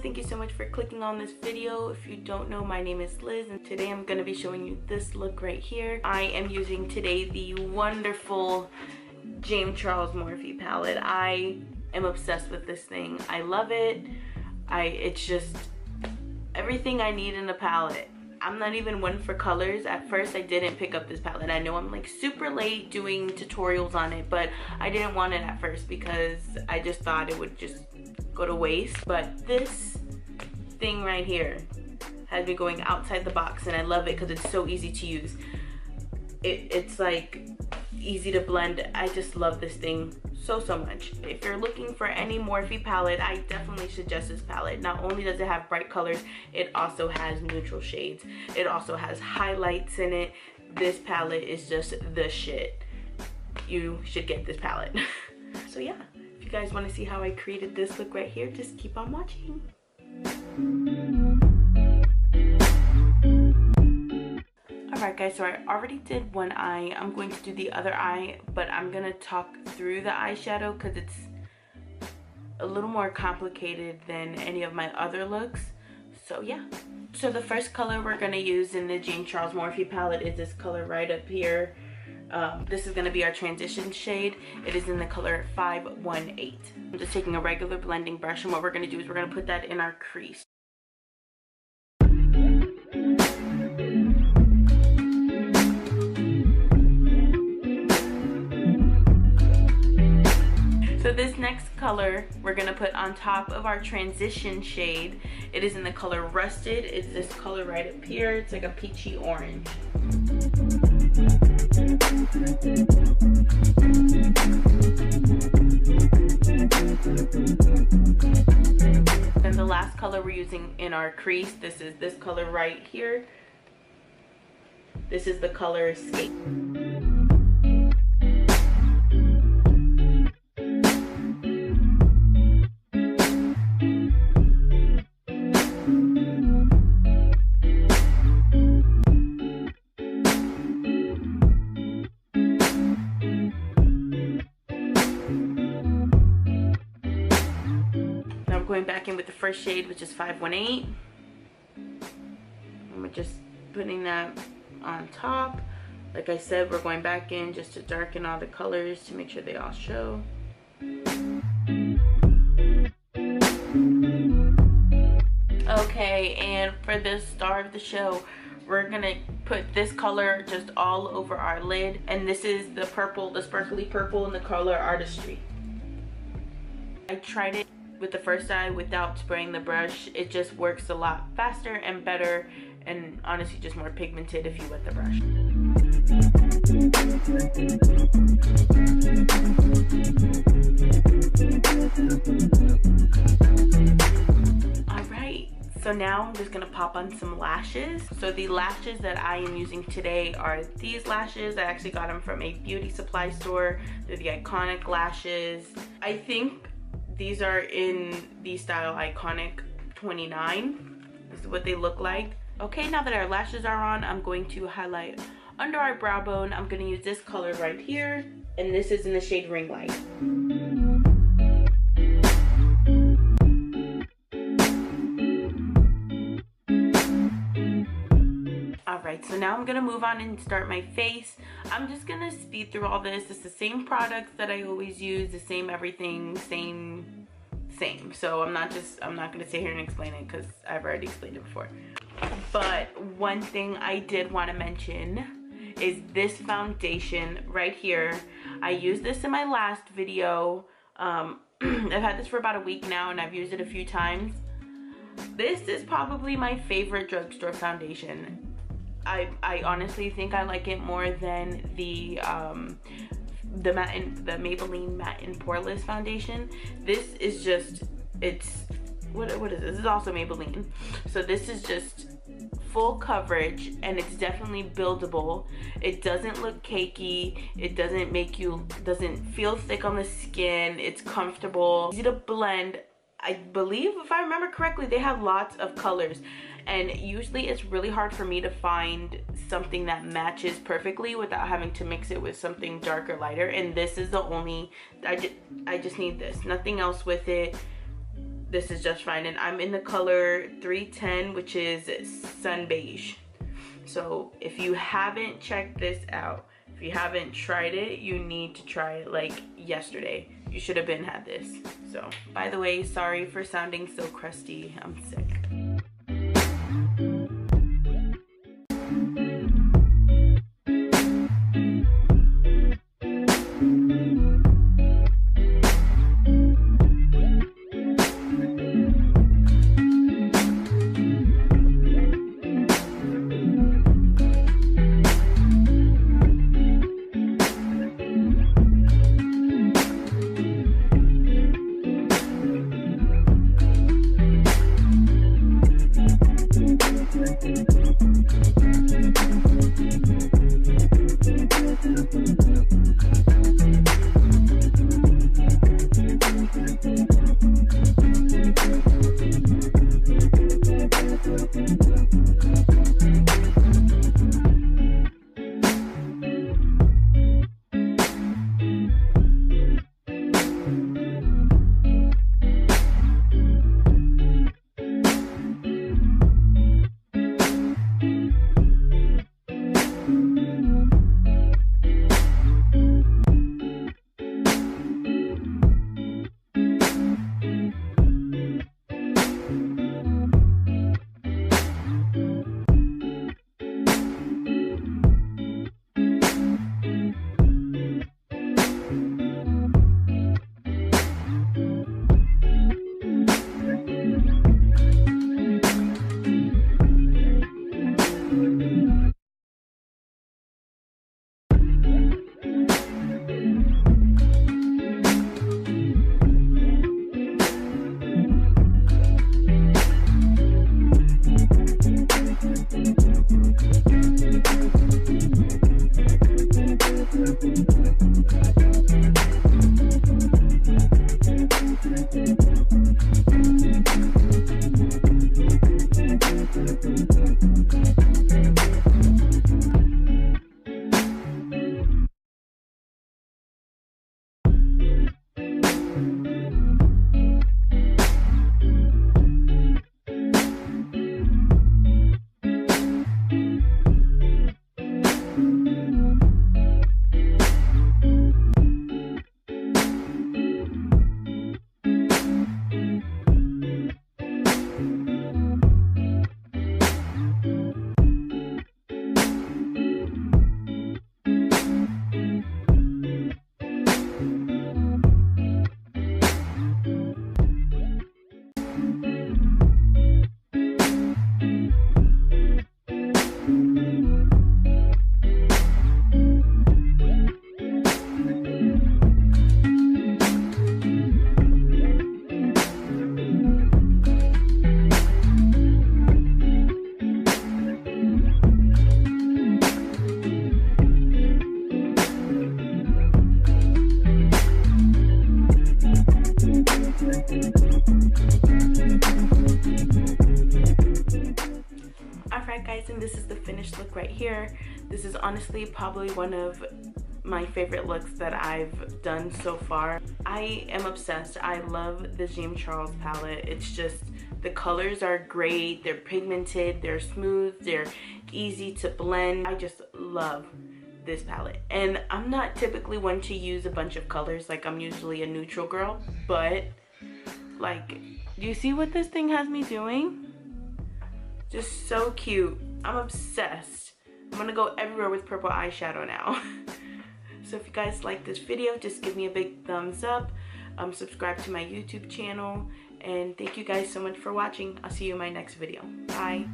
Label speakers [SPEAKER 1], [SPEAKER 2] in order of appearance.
[SPEAKER 1] thank you so much for clicking on this video. If you don't know, my name is Liz, and today I'm going to be showing you this look right here. I am using today the wonderful James Charles Morphe palette. I am obsessed with this thing. I love it. It's just everything I need in a palette. I'm not even one for colors. At first I didn't pick up this palette. I know I'm like super late doing tutorials on it, but I didn't want it at first because I just thought it would just go to waste. But this thing right here has me going outside the box, and I love it because it's so easy to use. It's like easy to blend. I just love this thing so much. If you're looking for any Morphe palette, I definitely suggest this palette. Not only does it have bright colors, it also has neutral shades. It also has highlights in it. This palette is just the shit. You should get this palette. So yeah, if you guys want to see how I created this look right here, just keep on watching. Alright guys, so I already did one eye. I'm going to do the other eye, but I'm going to talk through the eyeshadow because it's a little more complicated than any of my other looks. So yeah. So the first color we're going to use in the James Charles Morphe palette is this color right up here. This is going to be our transition shade. It is in the color 518. I'm just taking a regular blending brush, and what we're going to do is we're going to put that in our crease. So this next color we're going to put on top of our transition shade. It is in the color Rusted. It's this color right up here. It's like a peachy orange. Then the last color we're using in our crease, this is this color right here. This is the color Escape. Going back in with the first shade, which is 518. And we're just putting that on top. Like I said, we're going back in just to darken all the colors to make sure they all show. Okay, and for the star of the show, we're gonna put this color just all over our lid, and this is the purple, the sparkly purple in the color Artistry. I tried it with the first eye without spraying the brush. It just works a lot faster and better, and honestly just more pigmented if you wet the brush. Alright, so now I'm just gonna pop on some lashes. So the lashes that I am using today are these lashes. I actually got them from a beauty supply store. They're the Iconic lashes. I think these are in the style Iconic 29. This is what they look like. Okay, now that our lashes are on, I'm going to highlight under our brow bone. I'm going to use this color right here, and this is in the shade Ring Light. Alright, so now I'm going to move on and start my face. I'm just going to speed through all this. It's the same products that I always use, the same everything, same. So I'm not going to sit here and explain it because I've already explained it before. But one thing I did want to mention is this foundation right here. I used this in my last video. I've had this for about a week now, and I've used it a few times. This is probably my favorite drugstore foundation. I honestly think I like it more than the Maybelline Matte and Poreless foundation. This is just, it's, what is this? This is also Maybelline. So this is just full coverage, and it's definitely buildable. It doesn't look cakey. It doesn't feel thick on the skin. It's comfortable, easy to blend. I believe, if I remember correctly, they have lots of colors, and usually it's really hard for me to find something that matches perfectly without having to mix it with something darker, lighter, and this is the only, I just need this, nothing else with it. this is just fine. And I'm in the color 310, which is Sun Beige. So if you haven't checked this out, if you haven't tried it, you need to try it like yesterday. You should have had this. So, by the way, sorry for sounding so crusty. I'm sick. Alright guys, and this is the finished look right here. This is honestly probably one of my favorite looks that I've done so far. I am obsessed. I love the James Charles palette. It's just, the colors are great, they're pigmented, they're smooth, they're easy to blend. I just love this palette. And I'm not typically one to use a bunch of colors, like I'm usually a neutral girl, but like, do you see what this thing has me doing? Just so cute. I'm obsessed. I'm gonna go everywhere with purple eyeshadow now. So if you guys like this video, just give me a big thumbs up. Subscribe to my YouTube channel. And thank you guys so much for watching. I'll see you in my next video. Bye.